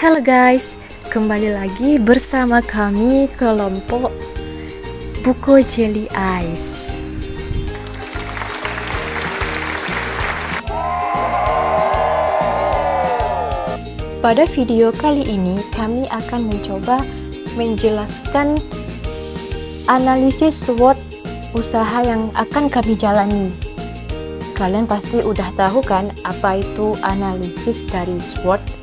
Halo guys, kembali lagi bersama kami kelompok Buko Jelly Ice. Pada video kali ini kami akan mencoba menjelaskan analisis SWOT usaha yang akan kami jalani. Kalian pasti udah tahu kan apa itu analisis dari SWOT?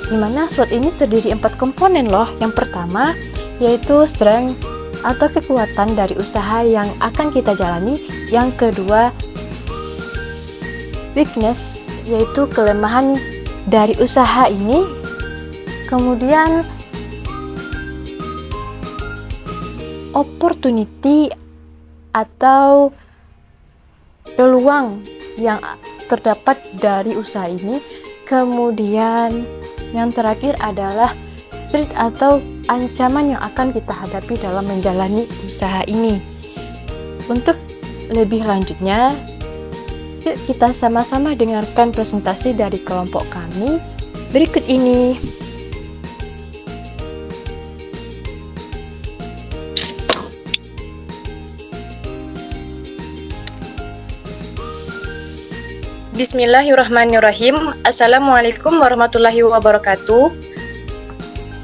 Dimana SWOT ini terdiri 4 komponen loh. Yang pertama yaitu strength atau kekuatan dari usaha yang akan kita jalani. Yang kedua weakness, yaitu kelemahan dari usaha ini. Kemudian opportunity atau peluang yang terdapat dari usaha ini. Kemudian yang terakhir adalah threat atau ancaman yang akan kita hadapi dalam menjalani usaha ini. Untuk lebih lanjutnya, yuk kita sama-sama dengarkan presentasi dari kelompok kami berikut ini. Bismillahirrahmanirrahim. Assalamualaikum warahmatullahi wabarakatuh.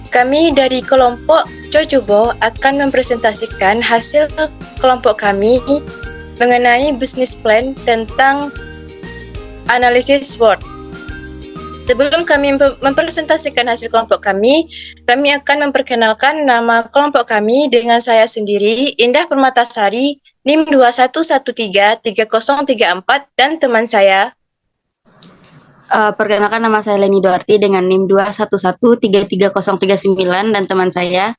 Kami dari kelompok Cocubo akan mempresentasikan hasil kelompok kami mengenai business plan tentang analisis SWOT. Sebelum kami mempresentasikan hasil kelompok kami akan memperkenalkan nama kelompok kami dengan saya sendiri, Indah Permatasari, NIM 21133034, dan teman saya. Perkenalkan, nama saya Leni Doarti dengan NIM 211333039 dan teman saya.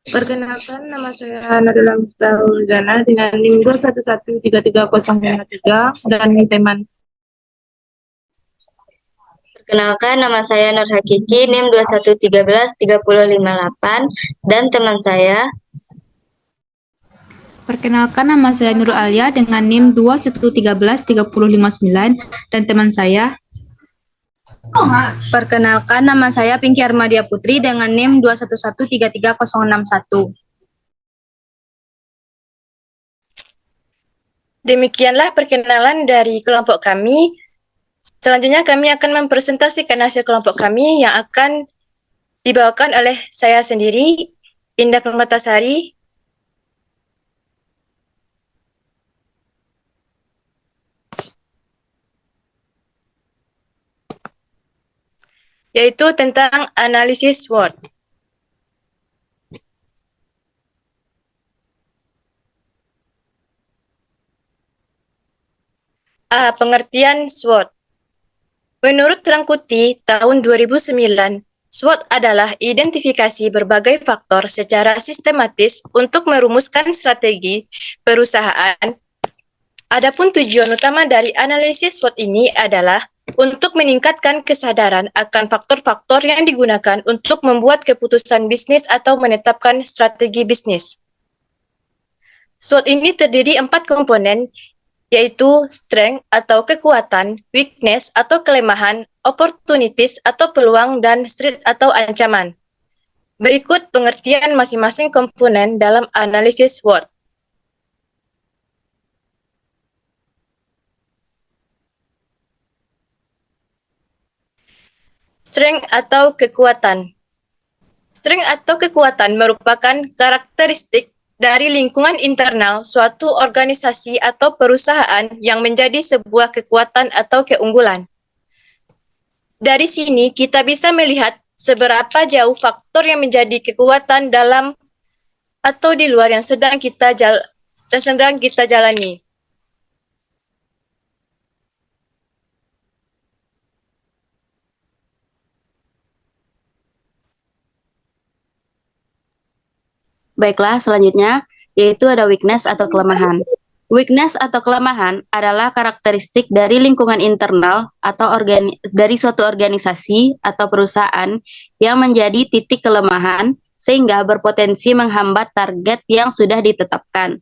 Perkenalkan, nama saya Nadula Mustahuljana dengan NIM 211333053 dan teman. Perkenalkan, nama saya Nur Hakiki, NIM 21133058 dan teman saya. Perkenalkan, nama saya Nurul Alia dengan NIM 2113059 dan teman saya. Perkenalkan, nama saya Pinky Armadia Putri dengan NIM 211333061. Demikianlah perkenalan dari kelompok kami. Selanjutnya kami akan mempresentasikan hasil kelompok kami yang akan dibawakan oleh saya sendiri, Indah Permatasari. Yaitu tentang analisis SWOT. Pengertian SWOT. Menurut Rangkuti tahun 2009, SWOT adalah identifikasi berbagai faktor secara sistematis untuk merumuskan strategi perusahaan. Adapun tujuan utama dari analisis SWOT ini adalah untuk meningkatkan kesadaran akan faktor-faktor yang digunakan untuk membuat keputusan bisnis atau menetapkan strategi bisnis. SWOT ini terdiri 4 komponen, yaitu strength atau kekuatan, weakness atau kelemahan, opportunities atau peluang, dan threat atau ancaman. Berikut pengertian masing-masing komponen dalam analisis SWOT. Strength atau kekuatan. Strength atau kekuatan merupakan karakteristik dari lingkungan internal suatu organisasi atau perusahaan yang menjadi sebuah kekuatan atau keunggulan. Dari sini kita bisa melihat seberapa jauh faktor yang menjadi kekuatan dalam atau di luar yang sedang kita jalani. Baiklah, selanjutnya yaitu ada weakness atau kelemahan. Weakness atau kelemahan adalah karakteristik dari lingkungan internal atau dari suatu organisasi atau perusahaan yang menjadi titik kelemahan sehingga berpotensi menghambat target yang sudah ditetapkan.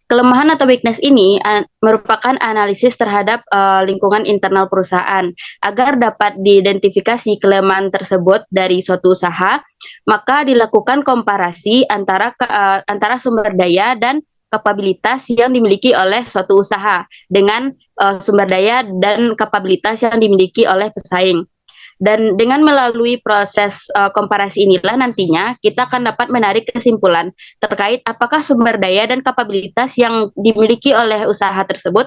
Kelemahan atau weakness ini merupakan analisis terhadap lingkungan internal perusahaan. Agar dapat diidentifikasi kelemahan tersebut dari suatu usaha, maka dilakukan komparasi antara sumber daya dan kapabilitas yang dimiliki oleh suatu usaha dengan sumber daya dan kapabilitas yang dimiliki oleh pesaing. Dan dengan melalui proses komparasi inilah nantinya kita akan dapat menarik kesimpulan terkait apakah sumber daya dan kapabilitas yang dimiliki oleh usaha tersebut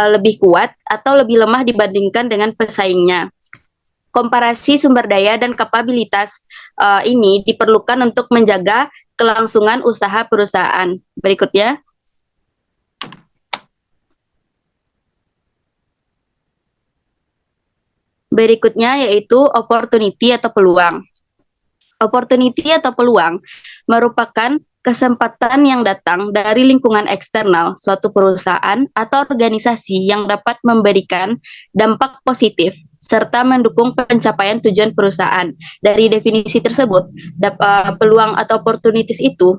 lebih kuat atau lebih lemah dibandingkan dengan pesaingnya. Komparasi sumber daya dan kapabilitas ini diperlukan untuk menjaga kelangsungan usaha perusahaan. Berikutnya. Berikutnya yaitu opportunity atau peluang. Opportunity atau peluang merupakan kesempatan yang datang dari lingkungan eksternal suatu perusahaan atau organisasi yang dapat memberikan dampak positif serta mendukung pencapaian tujuan perusahaan. Dari definisi tersebut, peluang atau opportunities itu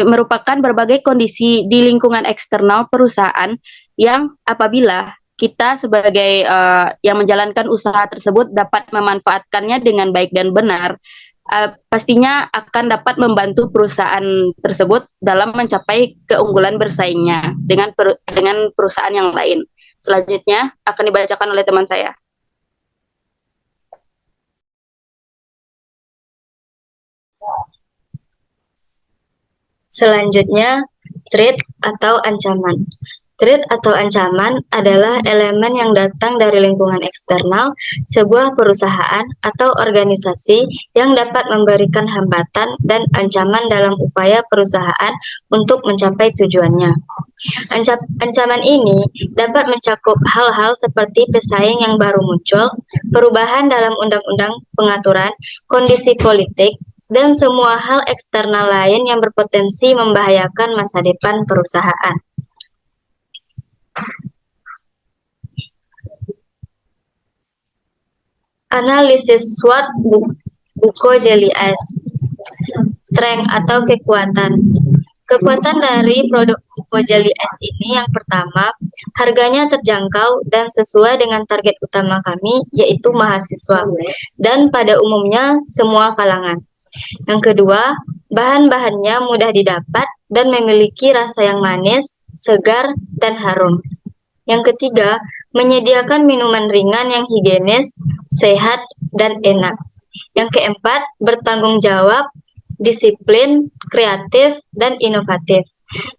merupakan berbagai kondisi di lingkungan eksternal perusahaan yang apabila kita sebagai yang menjalankan usaha tersebut dapat memanfaatkannya dengan baik dan benar, pastinya akan dapat membantu perusahaan tersebut dalam mencapai keunggulan bersaingnya dengan perusahaan yang lain. Selanjutnya akan dibacakan oleh teman saya. Selanjutnya, threat atau ancaman. Threat atau ancaman adalah elemen yang datang dari lingkungan eksternal sebuah perusahaan atau organisasi yang dapat memberikan hambatan dan ancaman dalam upaya perusahaan untuk mencapai tujuannya. Ancaman ini dapat mencakup hal-hal seperti pesaing yang baru muncul, perubahan dalam undang-undang pengaturan, kondisi politik, dan semua hal eksternal lain yang berpotensi membahayakan masa depan perusahaan. Analisis SWOT Buko Jelly Ice. Strength atau kekuatan. Kekuatan dari produk Buko Jelly Ice ini yang pertama, harganya terjangkau dan sesuai dengan target utama kami, yaitu mahasiswa, dan pada umumnya semua kalangan. Yang kedua, bahan-bahannya mudah didapat dan memiliki rasa yang manis, segar, dan harum. Yang ketiga, menyediakan minuman ringan yang higienis, sehat, dan enak. Yang keempat, bertanggung jawab, disiplin, kreatif, dan inovatif.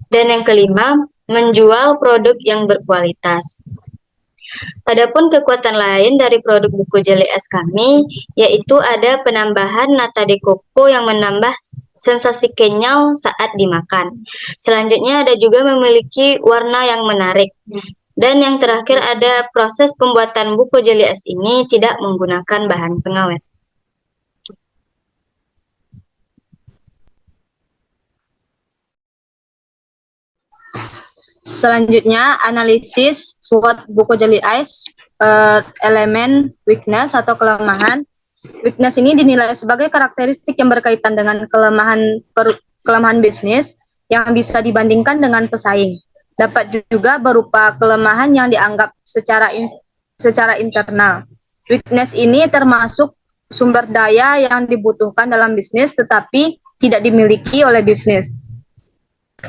Dan yang kelima, menjual produk yang berkualitas. Adapun kekuatan lain dari produk Buko Jelly Es kami, yaitu ada penambahan nata de coco yang menambah sensasi kenyal saat dimakan. Selanjutnya ada juga memiliki warna yang menarik. Dan yang terakhir ada proses pembuatan Buko Jelly Es ini tidak menggunakan bahan pengawet. Selanjutnya, analisis SWOT Buko Jelly Ice, elemen weakness atau kelemahan. Weakness ini dinilai sebagai karakteristik yang berkaitan dengan kelemahan bisnis yang bisa dibandingkan dengan pesaing. Dapat juga berupa kelemahan yang dianggap secara internal. Weakness ini termasuk sumber daya yang dibutuhkan dalam bisnis tetapi tidak dimiliki oleh bisnis.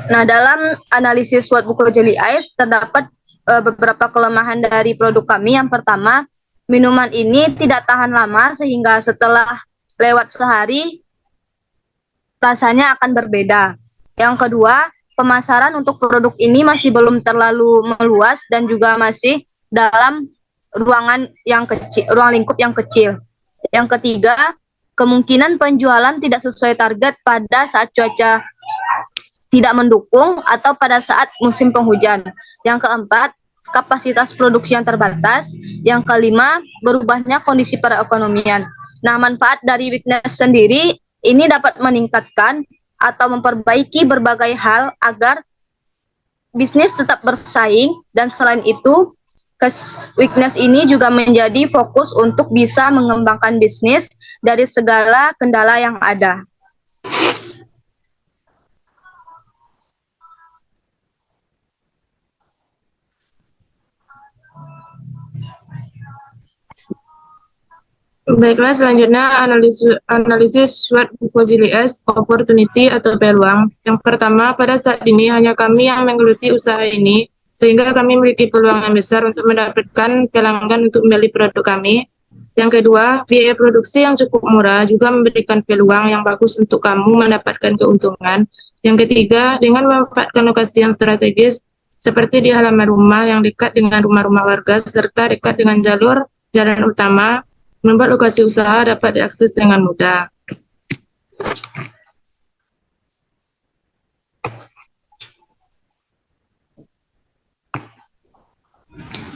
Nah, dalam analisis SWOT Buko Jelly Ice terdapat beberapa kelemahan dari produk kami. Yang pertama, minuman ini tidak tahan lama sehingga setelah lewat sehari rasanya akan berbeda. Yang kedua, pemasaran untuk produk ini masih belum terlalu meluas dan juga masih dalam ruang lingkup yang kecil. Yang ketiga, kemungkinan penjualan tidak sesuai target pada saat cuaca tidak mendukung atau pada saat musim penghujan. Yang keempat, kapasitas produksi yang terbatas. Yang kelima, berubahnya kondisi perekonomian. Nah, manfaat dari weakness sendiri ini dapat meningkatkan atau memperbaiki berbagai hal agar bisnis tetap bersaing, dan selain itu, weakness ini juga menjadi fokus untuk bisa mengembangkan bisnis dari segala kendala yang ada. Baiklah, selanjutnya analisis SWOT buku JLS, opportunity atau peluang. Yang pertama, pada saat ini hanya kami yang menggeluti usaha ini, sehingga kami memiliki peluang yang besar untuk mendapatkan pelanggan untuk membeli produk kami. Yang kedua, biaya produksi yang cukup murah juga memberikan peluang yang bagus untuk kamu mendapatkan keuntungan. Yang ketiga, dengan memanfaatkan lokasi yang strategis, seperti di halaman rumah yang dekat dengan rumah-rumah warga, serta dekat dengan jalur jalan utama, membuat lokasi usaha dapat diakses dengan mudah.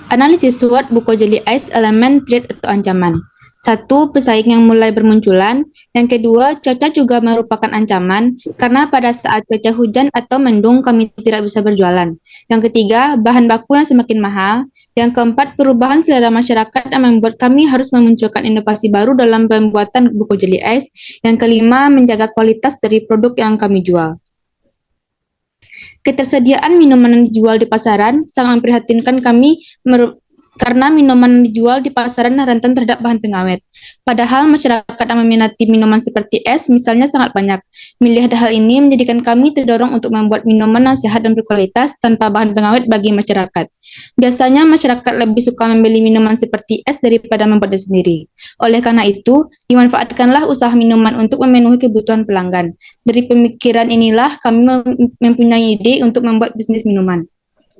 Analisis SWOT buku JLS elemen threat atau ancaman. 1. Pesaing yang mulai bermunculan. Yang kedua, cuaca juga merupakan ancaman karena pada saat cuaca hujan atau mendung kami tidak bisa berjualan. Yang ketiga, bahan baku yang semakin mahal. Yang keempat, perubahan selera masyarakat yang membuat kami harus memunculkan inovasi baru dalam pembuatan buku JLS. Yang kelima, menjaga kualitas dari produk yang kami jual. Ketersediaan minuman yang dijual di pasaran sangat memprihatinkan kami karena minuman yang dijual di pasaran rentan terhadap bahan pengawet. Padahal masyarakat yang meminati minuman seperti es misalnya sangat banyak. Melihat hal ini menjadikan kami terdorong untuk membuat minuman yang sehat dan berkualitas tanpa bahan pengawet bagi masyarakat. Biasanya masyarakat lebih suka membeli minuman seperti es daripada membuatnya sendiri. Oleh karena itu, dimanfaatkanlah usaha minuman untuk memenuhi kebutuhan pelanggan. Dari pemikiran inilah kami mempunyai ide untuk membuat bisnis minuman.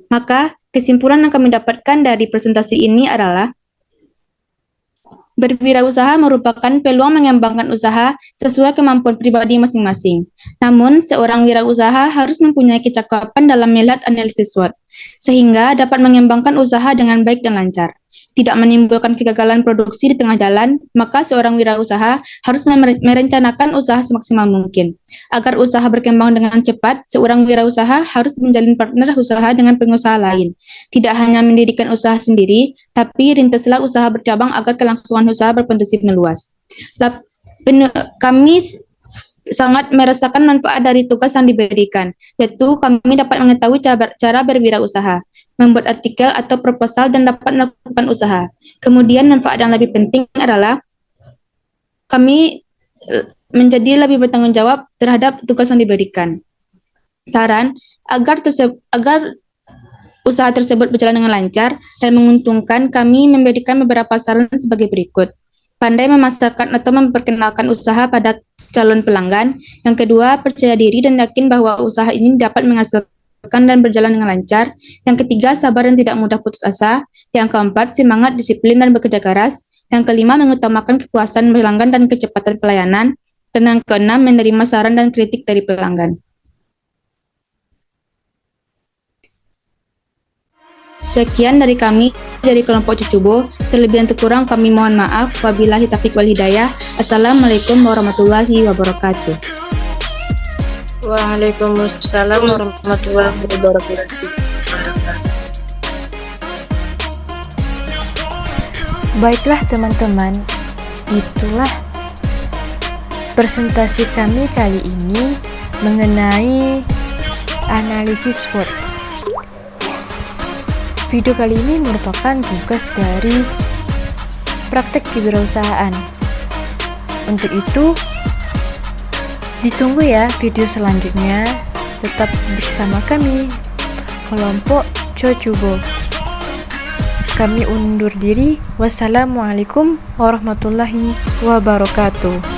Maka, kesimpulan yang kami dapatkan dari presentasi ini adalah berwirausaha merupakan peluang mengembangkan usaha sesuai kemampuan pribadi masing-masing. Namun, seorang wirausaha harus mempunyai kecakapan dalam melihat analisis SWOT, sehingga dapat mengembangkan usaha dengan baik dan lancar. Tidak menimbulkan kegagalan produksi di tengah jalan, maka seorang wirausaha harus merencanakan usaha semaksimal mungkin. Agar usaha berkembang dengan cepat, seorang wirausaha harus menjalin partner usaha dengan pengusaha lain. Tidak hanya mendirikan usaha sendiri, tapi rintislah usaha bercabang agar kelangsungan usaha berpotensi meluas. Kami sangat merasakan manfaat dari tugas yang diberikan, yaitu kami dapat mengetahui cara berwirausaha, membuat artikel atau proposal, dan dapat melakukan usaha. Kemudian manfaat yang lebih penting adalah kami menjadi lebih bertanggung jawab terhadap tugas yang diberikan. Saran, agar usaha tersebut berjalan dengan lancar dan menguntungkan, kami memberikan beberapa saran sebagai berikut. Pandai memasarkan atau memperkenalkan usaha pada calon pelanggan. Yang kedua, percaya diri dan yakin bahwa usaha ini dapat menghasilkan dan berjalan dengan lancar. Yang ketiga, sabar dan tidak mudah putus asa. Yang keempat, semangat, disiplin, dan bekerja keras. Yang kelima, mengutamakan kepuasan pelanggan dan kecepatan pelayanan. Dan yang keenam, menerima saran dan kritik dari pelanggan. Sekian dari kami, dari kelompok Cucubo. Terlebih dan terkurang kami mohon maaf. Wabillahi taufiq wal hidayah. Assalamualaikum warahmatullahi wabarakatuh. Waalaikumsalam warahmatullahi wabarakatuh. Baiklah teman-teman, itulah presentasi kami kali ini mengenai analisis SWOT. Video kali ini merupakan tugas dari praktek kewirausahaan. Untuk itu, ditunggu ya video selanjutnya. Tetap bersama kami, kelompok Cucubo. Kami undur diri. Wassalamualaikum warahmatullahi wabarakatuh.